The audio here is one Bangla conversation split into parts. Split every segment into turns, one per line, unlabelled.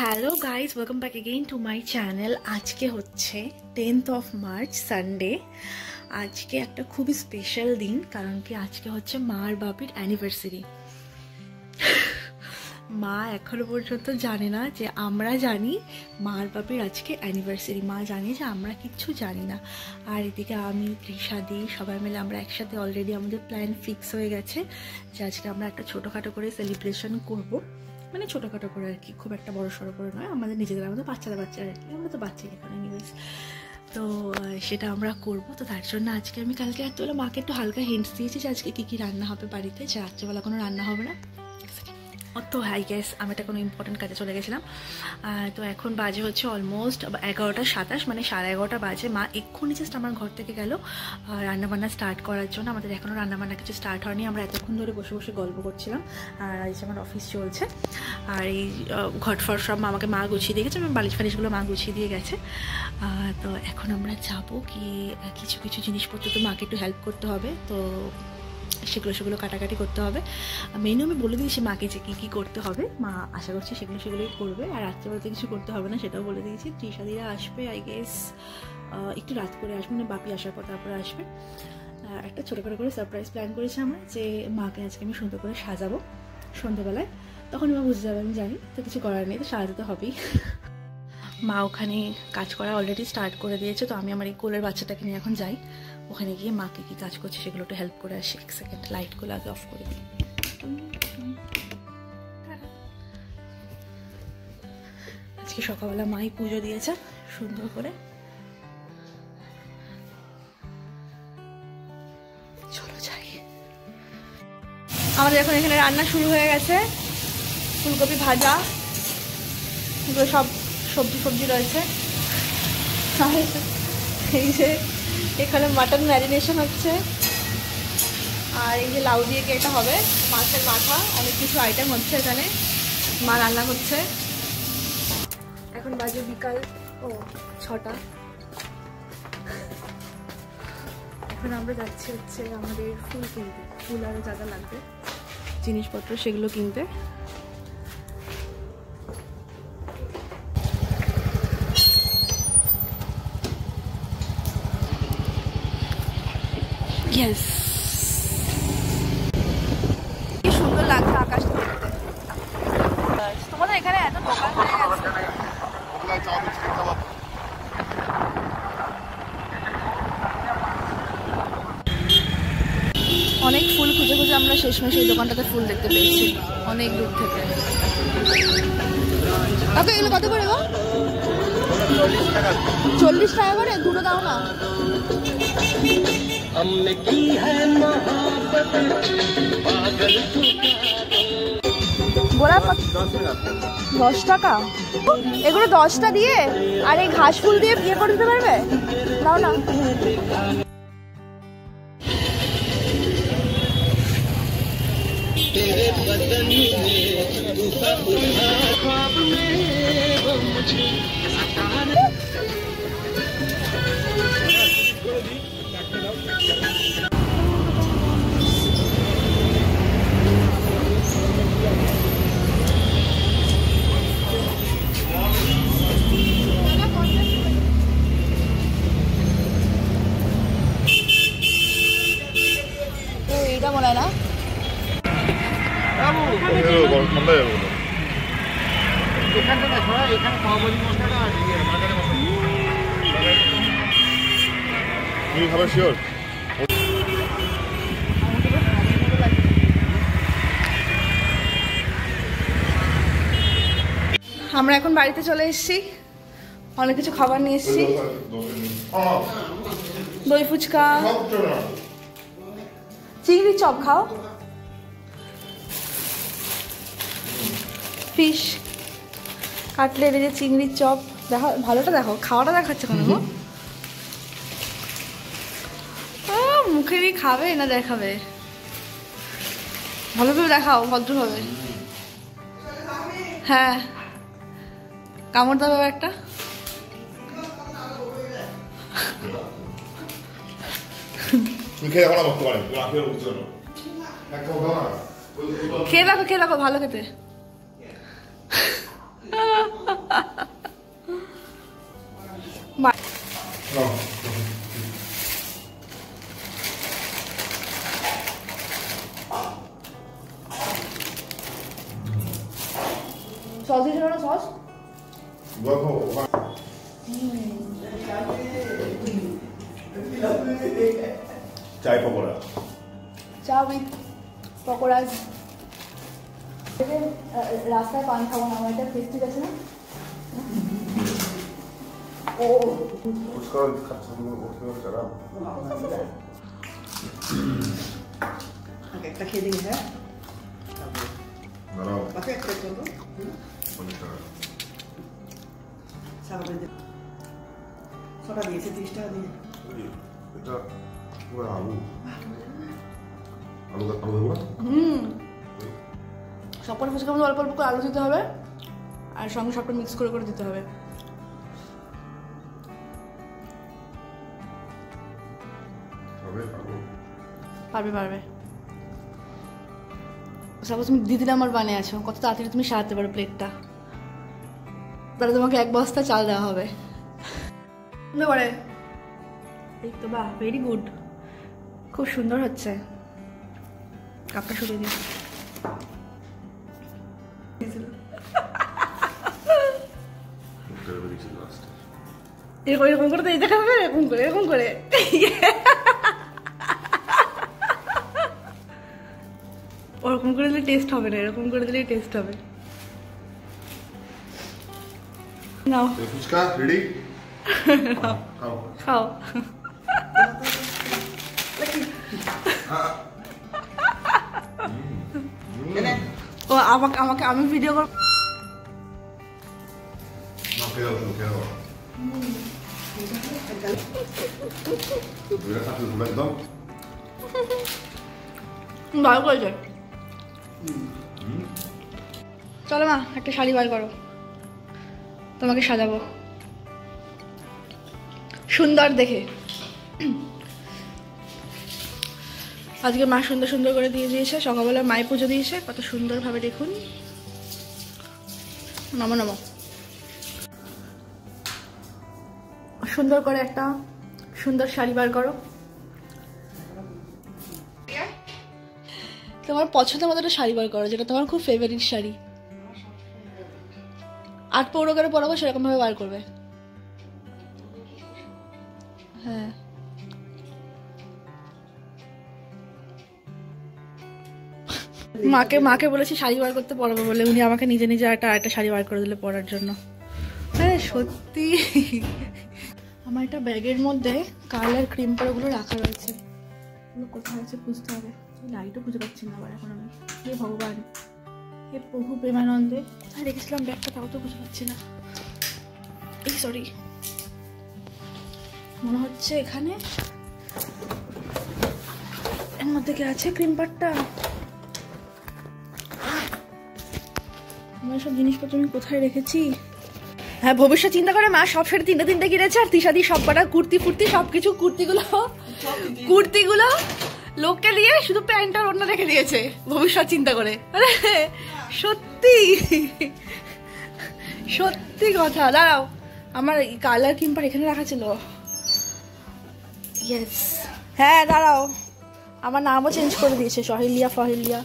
Hello guys, welcome back again to my channel. আজকে হচ্ছে 10th of March সানডে। আজকে একটা খুবই স্পেশাল দিন, কারণ কি আজকে হচ্ছে মা আর বাপির অ্যানিভার্সারি। মা এখনো পর্যন্ত জানে না যে আমরা জানি মা আর বাপির আজকে অ্যানিভার্সারি। মা জানে যে আমরা কিচ্ছু জানি না। আর এদিকে আমি, তৃষাদি সবাই মিলে আমরা একসাথে অলরেডি আমাদের প্ল্যান ফিক্স হয়ে গেছে যে আজকে আমরা একটা ছোটোখাটো করে সেলিব্রেশন করব। মানে ছোটোখাটো করে আর কি, খুব একটা বড় সড়ো করে নয়, আমাদের নিজেদের, আমাদের বাচ্চারা আর কি, আমরা তো বাচ্চাই এখানে নিউজ। তো সেটা আমরা করবো। তো তার জন্য আজকে আমি কালকে রাত্রেবেলা মাকে একটু হালকা হিন্টস দিয়েছি যে আজকে কী কী রান্না হবে বাড়িতে, যে রাত্রেবেলা কোনো রান্না হবে না। তো হাই গ্যাস, আমি একটা কোনো ইম্পর্টেন্ট কাজে চলে গেছিলাম। তো এখন বাজে হচ্ছে অলমোস্ট 11:27, মানে 11:30 বাজে। মা এক্ষুনি জাস্ট আমার ঘর থেকে গেল রান্নাবান্না স্টার্ট করার জন্য। আমাদের এখনও রান্নাবান্না কিছু স্টার্ট হয়নি, আমরা এতক্ষণ ধরে বসে বসে গল্প করছিলাম। আর আজ আমার অফিস চলছে, আর এই ঘটফট সব আমাকে মা গুছিয়ে দিয়ে গেছে, বালিশ ফালিশগুলো মা গুছিয়ে দিয়ে গেছে। তো এখন আমরা যাবো কি কিছু কিছু জিনিসপত্র, তো মাকে একটু হেল্প করতে হবে, তো সেগুলো কাটাকাটি করতে হবে। মেনু আমি বলে দিয়েছি মাকে যে কী কী করতে হবে, মা আশা করছি সেগুলোই করবে। আর রাত্রেবেলাতে কিছু করতে হবে না, সেটাও বলে দিয়েছি। তৃষাদিরা আসবে আই গেস একটু রাত করে আসবে, মানে বাপি আসার পর তারপরে আসবে। একটা ছোটোখাটো করে সারপ্রাইজ প্ল্যান করেছি আমরা, যে মাকে আজকে আমি সুন্দর করে সাজাবো সন্ধ্যেবেলায়। তখন মা বুঝতে যাবে, আমি জানি, তো কিছু করার নেই, তো সাজাতে তো হবেই। মা ওখানে কাজ করা অলরেডি স্টার্ট করে দিয়েছে, তো আমি আমার এই কোলের বাচ্চাটাকে নিয়ে এখন যাই। ওখানে গিয়ে মাকে কী কাজ করছে সেগুলো একটু হেল্প করে আসি। এক সেকেন্ড, লাইটগুলো আগে অফ করে দিই। আজকে সকালবেলা মাই পুজো দিয়েছে সুন্দর করে। চলো যাই। আমাদের এখন এখানে রান্না শুরু হয়ে গেছে। ফুলকপি ভাজা, এগুলো সব সবজি রয়েছে। এই যে এখানে মাটন ম্যারিনেশন হচ্ছে, আর এই যে লাউ দিয়ে এটা হবে, মাছের মাথা, অনেক কিছু আইটেম হচ্ছে এখানে। মা রান্না হচ্ছে। এখন বাজে বিকাল 6টা। এখন আমরা যাচ্ছি হচ্ছে আমাদের ফুল কিনতে, ফুল আরও যা যা লাগবে জিনিসপত্র সেগুলো কিনতে। Yes. কি সুন্দর লাগছে আকাশটা দেখতে। তোমাদের এখানে এত দোকান হয়ে গেছে। অনেক ফুল খুঁজে খুঁজে আমরা শেষমেশ এই দোকানটাতে ফুল দেখতে পেয়েছি অনেক দূর থেকে। ওকে, এগুলো কত করে গো? 40 টাকা করে দুটো দাও না। हमने की है मोहब्बत पागल গোলাপ 10 টাকা। এগুলো 10টা দিয়ে আর এই ঘাস ফুল দিয়ে বিয়ে করে দিতে পারবে? নাও না। এটা মনে হয় না। আমরা এখন বাড়িতে চলে এসেছি, অনেক কিছু খাবার নিয়ে এসেছি। দই ফুচকা, চিংড়ি চপ খাও, ফিশ কাটলেট, এই যে চিংড়ির চপ। দেখো ভালোটা, দেখো খাওয়াটা দেখাচ্ছে কেন? মুখে দিয়ে খাবে না দেখাবে? ভালোভাবে দেখাও, ভদ্রভাবে। হ্যাঁ, কামড় দেবে একটা। খেয়ে দেখো ভালো খেতে। সস দিয়েছিল না সস?
চাই পকোড়া,
চা উইথ পকোড়া। রাস্তায় পান খাবো না, আমার একটা ফেস্টিভ আছে না। ও
ফুচকা খাচ্ছে যারা
একটা খেয়ে দিই। হ্যাঁ
দাঁড়াও
বাকি একটা কত
50 টাকা
ছটা দিয়েছে 30 টাকা দিয়ে।
এটা পুরো আলু আলু আলু দেবো না?
সবকটা ফুচকার মধ্যে অল্প অল্প করে আলু দিতে হবে, আর সঙ্গে সবটা মিক্স করে করে দিতে হবে। পারবে পারবে। সাপোজ তুমি দিদি নাম্বার বানিয়ে আছো, কত তাড়াতাড়ি তুমি সারাতে পারো প্লেটটা, তাহলে তোমাকে 1 বস্তা চাল দেওয়া হবে। করে এই তো, বাহ, ভেরি গুড, খুব সুন্দর হচ্ছে। কাপটা সরিয়ে দিই। এরকম এরকম করে তো এই দেখা হবে, এরকম করে এরকম করে। ওরকম করে দিলে টেস্ট হবে না, এরকম করে দিলেই টেস্ট হবে। নাও
ফুচকা রেডি, খাও
খাও। ও আমাকে আমাকে আমি ভিডিও করব
না, খেয়ে দাও খেয়ে দাও। দুইটা খাতে দিবো একদম।
ভালো করেছে। চলো মা, একটা শাড়ি বার করো, তোমাকে সাজাবো সুন্দর দেখে। আজকে মা সুন্দর সুন্দর করে দিয়ে দিয়েছে, সকালবেলা মায়ের পুজো দিয়েছে কত সুন্দরভাবে, দেখুন। নমো নমো। সুন্দর করে একটা সুন্দর শাড়ি বার করো, তোমার পছন্দের মতো একটা শাড়ি বার করো, যেটা তোমার খুব ফেভারিট শাড়ি। 8 পৌরো করে পরাবো সেরকম ভাবে বার করবে। হ্যাঁ মাকে বলেছি শাড়ি বার করতে পরাবো বলে, উনি আমাকে নিজে নিজে একটা শাড়ি বার করে দিলে পরার জন্য। হ্যাঁ সত্যি। আমার একটা ব্যাগের মধ্যে কালার ক্রিম পাউডারগুলো রাখা রয়েছে, ওগুলো কোথায় আছে খুঁজতে হবে। লাইটও খুঁজে পাচ্ছি না আবার এখন আমি। হে ভগবান, হে প্রভু প্রেমানন্দে, কোথায় রেখেছিলাম ব্যাগটা তাও তো খুঁজে পাচ্ছি না। এই সরি, মনে হচ্ছে এখানে এর মধ্যে কি আছে ক্রিম পাউডারটা। আমার সব জিনিসপত্র আমি কোথায় রেখেছি। হ্যাঁ, ভবিষ্যৎ চিন্তা করে মা সব শাড়ি 3টে কিনেছে, আর তিশাদি সব কটা কুর্তি ফুর্তি সবকিছু কুর্তিগুলো লোককে দিয়ে শুধু প্যান্ট আর ওড়না রেখে দিয়েছে ভবিষ্যৎ চিন্তা করে। আরে সত্যি সত্যি কথা। দাঁড়াও, আমার কালার কিম্পার এখানে রাখা ছিল। ইয়েস, হ্যাঁ দাঁড়াও, আমার নামও চেঞ্জ করে দিয়েছে, সহেলিয়া ফহেলিয়া।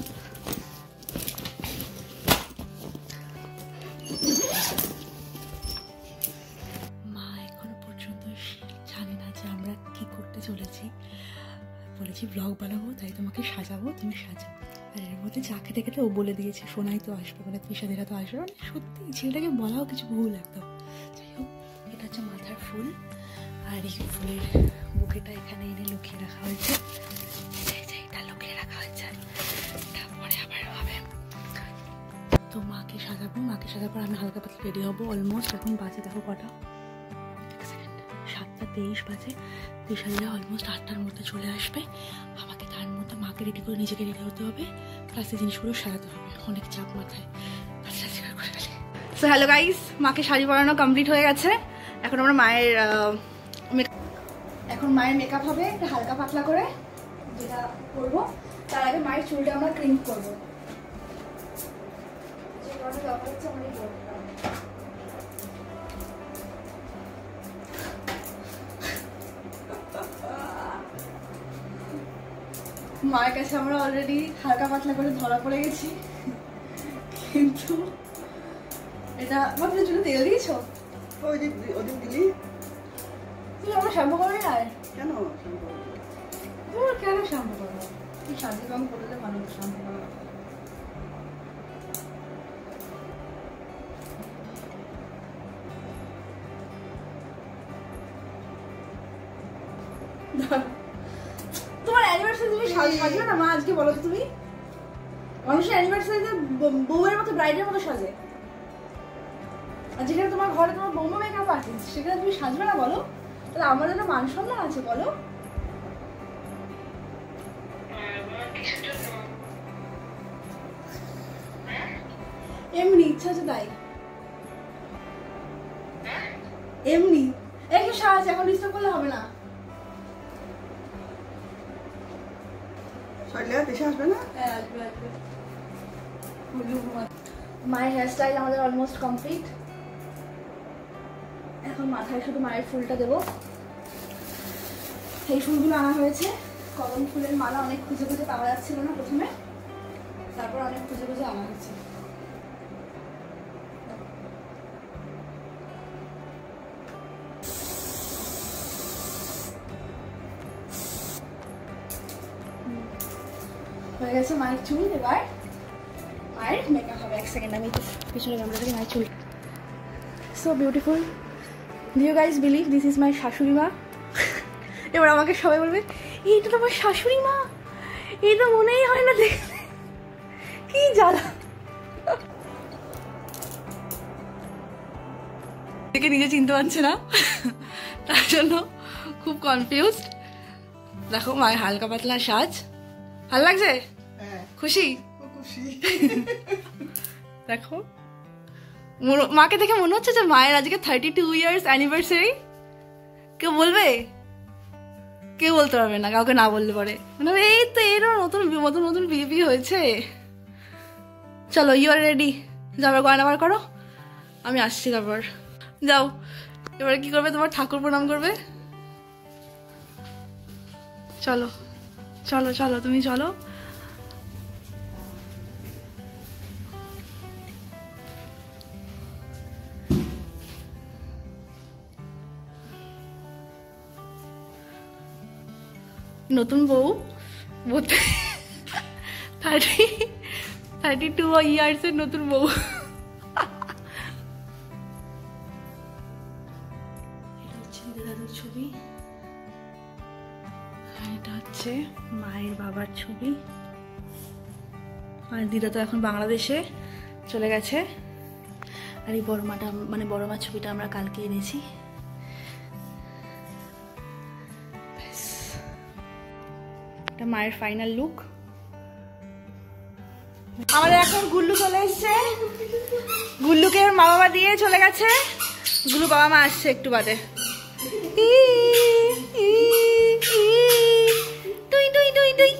মা এখনো পর্যন্ত জানে না যে আমরা কি করতে চলেছি। বলেছি ব্লগ বানাবো, তাই তোমাকে সাজাবো, তুমি সাজাও। আর এর মধ্যে চা খেতে খেতে ও বলে দিয়েছে সোনাই তো আসবে, মানে তৃষাদিরা তো আসবে। মানে সত্যি ছেলেটাকে বলাও কিছু ভুল একদম। যাই হোক, এটা হচ্ছে মাথার ফুল, আর এই ফুলের বুকেটা এখানে এনে লুকিয়ে রাখা হয়েছে। এটা লুকিয়ে রাখা হয়েছে, তারপরে আবার হবে। তো মাকে সাজাবো, মাকে সাজাবো, আমি হালকা পাতলা রেডি হবো। অলমোস্ট এখন বাজে দেখো কটা, 7:23 বাজে। তৃষাদিরা অলমোস্ট 8টার মধ্যে চলে আসবে। আমাকে তার মধ্যে মাকে রেডি করে নিজেকে রেডি হতে হবে, প্লাস এই জিনিসগুলো সাজাতে হবে। অনেক চাপ মাথায়। সো হ্যালো গাইস, মাকে শাড়ি পরানো কমপ্লিট হয়ে গেছে। এখন আমরা মায়ের মেকআপ হবে একটা হালকা পাতলা করে, যেটা করবো। তার আগে মায়ের চুলটা আমরা ক্রিম করবো। যে কারণে দরকার হচ্ছে আমার এই বোর্ডটা। মায়ের কাছে আমরা অলরেডি হালকা পাতলা করে ধরা পড়ে গেছি, কিন্তু এটা আমার চুলে তেল দিয়েছো?
ওই যে ওদিন দিলি
তুমি আমার শ্যাম্পু করবে না?
কেন?
তোমার কেন শ্যাম্পু করবো? তুই সাজে কম করলে ভালো শ্যাম্পু করবো। তোমার অ্যানিভার্সারি তুমি সাজবে না মা? আজকে বলো তো তুমি, মানুষের অ্যানিভার্সারিতে বউয়ের মতো ব্রাইডের মতো সাজে, আর যেখানে তোমার ঘরে তোমার বৌমা মেকআপ আর্টিস্ট, সেখানে তুমি সাজবে না বলো? তাহলে আমার একটা মান সম্মান আছে বলো? এমনি ইচ্ছা আছে তাই, এমনি একটু সাজ, এখন ডিস্টার্ব করলে হবে না।
দেশে আসবে না?
হ্যাঁ আসবে আসবে। মায়ের হেয়ারস্টাইল আমাদের অলমোস্ট কমপ্লিট। এখন মাথায় শুধু মায়ের ফুলটা দেবো। এই ফুলগুলো আনা হয়েছে, কদম ফুলের মালা অনেক খুঁজে খুঁজে পাওয়া যাচ্ছিল না প্রথমে, তারপর অনেক খুঁজে খুঁজে আনা হয়েছে। হয়ে গেছে মায়ের চুল। এবার মায়ের মেকআপ হবে। এক সেকেন্ড আমি পিছনে ক্যামেরা থেকে মায়ের চুল। So beautiful. Do you guys believe this is my shashuri ma? এবার আমাকে সবাই বলবে এইটা তো আমার শাশুড়ি মা, এই তো মনেই হয় না দেখতে, কি জ্বালা। দেখে নিজে চিনতে পারছে না, তার জন্য খুব কনফিউজড। দেখো মায়ের হালকা পাতলা সাজ, ভালো লাগছে? খুশি? দেখো মাকে দেখে মনে হচ্ছে যে মায়ের আজকে 32 ইয়ার্স অ্যানিভার্সারি। কেউ বলবে? কেউ বলতে পারবে না, কাউকে না বললে পরে মানে এই তো এরও নতুন নতুন নতুন বিয়ে হয়েছে। চলো ইউ আর রেডি, যাবার গয়না বার করো, আমি আসছি। তারপর যাও, এবারে কি করবে? তোমার ঠাকুর প্রণাম করবে। চলো চলো চলো, তুমি চলো। নতুন বউ 32 ইয়ার্সের নতুন বউ। এটা হচ্ছে দাদুর ছবি, এটা হচ্ছে মায়ের বাবার ছবি। আর দিদা তো এখন বাংলাদেশে চলে গেছে। আর এই বড়মাটা মানে বড়মার ছবিটা আমরা কালকে এনেছি। এটা মায়ের ফাইনাল লুক। আমাদের এখন গুল্লু চলে এসছে, গুল্লুকে মা বাবা দিয়ে চলে গেছে। গুল্লু বাবা মা আসছে একটু বাদে। তুই তুই তুই তুই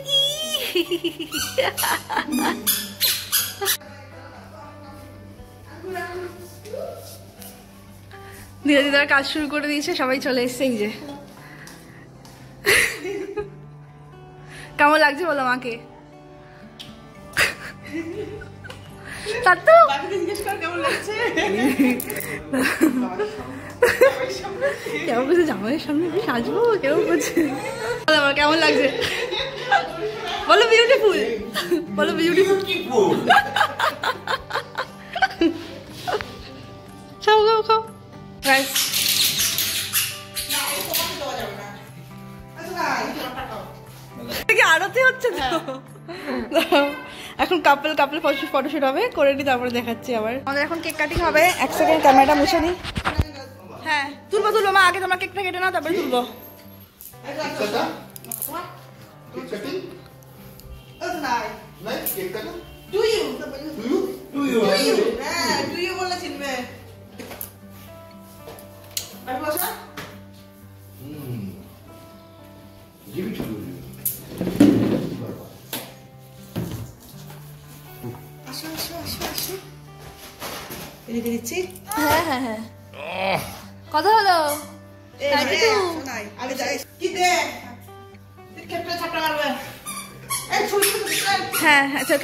ধীরে ধীরে কাজ শুরু করে দিয়েছে, সবাই চলে এসছে। এই যে কেমন লাগছে বলো মাকে? তার তো কেমন লাগছে? কেমন করছে জামাইয়ের সামনে সাজবো, কেমন করছে আমার, কেমন লাগছে বলো? বিউটিফুল বলো, বিউটিফুল। খাও খাও খাও। আরতি হচ্ছে তো এখন। কাপল কাপল ফটোশুট হবে, করে নি তারপরে দেখাচ্ছি আবার। আমাদের এখন কেক কাটিং হবে। এক সেকেন্ড ক্যামেরাটা মুছে নি। হ্যাঁ তুলবো তুলবো মা, আগে তোমার কেকটা কেটে নাও তারপরে তুলবো। হ্যাঁ হ্যাঁ হ্যাঁ, কথা হলো। হ্যাঁ আচ্ছা,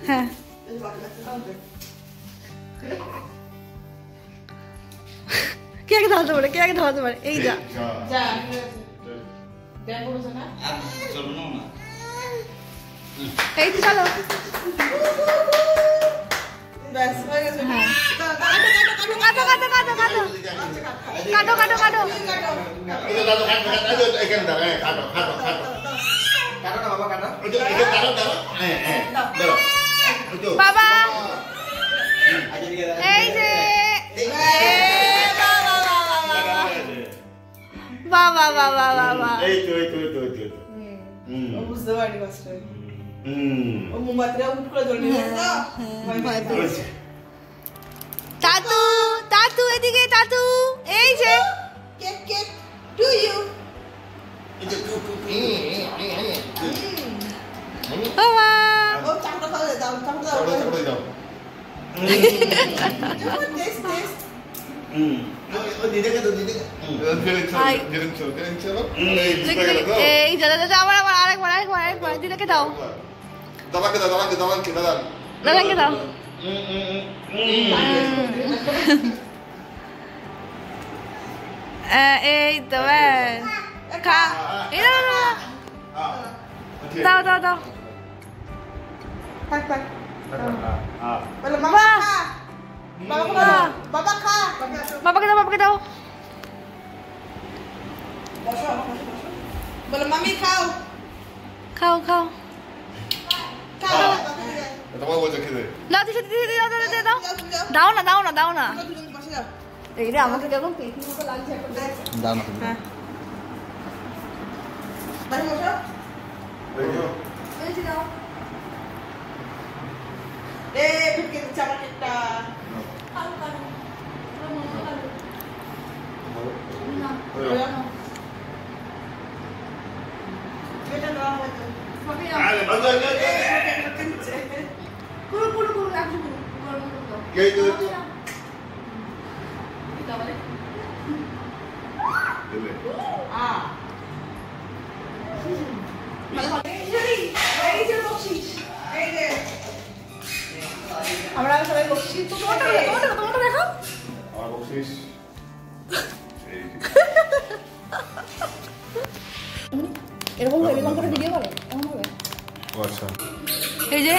হ্যাঁ কে আগে ধরাতে পারে, কে আগে ধরাতে পারে? এই যা এই তো চলো।
ব্যাস হয়ে গেছে।
হ্যাঁ
কাটো
কাটো কাটো কাটো কাটো কাটো কাটো কাটো
Itu tato kan, ikan dah, kato.
কাটো না বাবা কাটো।
Itu tato. Dorong. Itu.
বাবা এই যে বাবা বাবা বাবা
Itu.
ও বুঝতে পারি মাস্টার। ও মোমবাতিটা উঠ করে জ্বলে গেছে তো। ভয় পেয়েছে।
তাতু তাতু এদিকে তাতু এই যে
কেক টু ইউ।
Itu.
বাবা
ও চামটা খাওয়া দাও, চামটা দাও।
Coba jauh.
Test test.
Oh, di dekat.
Hai.
Gerincel.
এই যা যা যা আবার আরেকবার দিদাকে দাও,
Dalam kita.
দাদাকে দাও। এই তো ব্যাস খা। এই দাও দাও দাও।
থাক থাক।
Ah.
বলো মামা খা। বাবা খা।
বাবাকে দাও, বাবাকে দাও।
বসো বসো। বলো মামি খাও।
খাও খাও
খাও।
Tama বলছো খেতে।
দাও দিদি দিদি দাও দাও দাও দাও না দাও না দাও না।
বসে যাও।
এই রে আমাকে কেমন পেটির মতো লাগছে এখন।
দাও না তুমি।
হ্যাঁ
বসো।
দেখো।
এই যে দাও।
এ ঢুকে দিচ্ছে আমার কেকটা।
খাও খাও
এটা নাও হয়তো।
পুরো পুরো পুরো একটু পুরো
কে itu?
আমরা সবাই বসছি তো তোমারটা দেখো।
আমার বকশিস।
এরকম করে ভিডিও করে এমন হবে।
আচ্ছা।
এই যে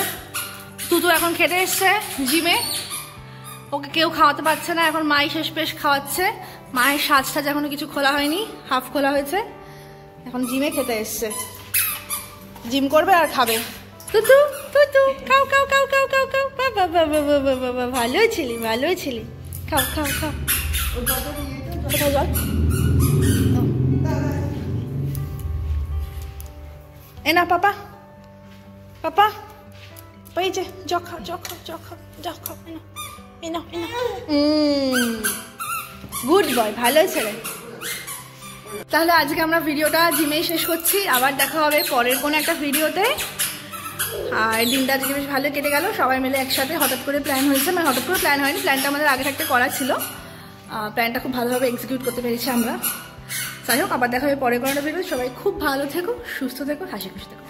তুতু এখন খেতে এসছে জিমে, ওকে কেউ খাওয়াতে পারছে না, এখন মাই শেষ পেশ খাওয়াচ্ছে। মায়ের সাজটা এখনো কিছু খোলা হয়নি, হাফ খোলা হয়েছে। এখন জিমে খেতে এসছে, জিম করবে আর খাবে। তুতু তুতু খাও খাও খাও খাও খাও খাও। বাবা বাবা বাবা বাবা ভালোই ছিলি খাও খাও খাও। কোথায় জল? এ না পাপা পাপা এই যে জ খাও গুড বয়, ভালো ছেলে। তাহলে আজকে আমরা ভিডিওটা জিমেই শেষ করছি, আবার দেখা হবে পরের কোনো একটা ভিডিওতে। আর দিনটা আজকে বেশ ভালো কেটে গেল, সবাই মিলে একসাথে হঠাৎ করে প্ল্যান হয়েছে, মানে হঠাৎ করে প্ল্যান হয়নি, প্ল্যানটা আমাদের আগে থাকতে করা ছিল। প্ল্যানটা খুব ভালোভাবে এক্সিকিউট করতে পেরেছি আমরা। যাই হোক, আবার দেখা হবে পরে কোনো একটা ভিডিও। সবাই খুব ভালো থেকো, সুস্থ থেকো, হাসি খুশি থেকো।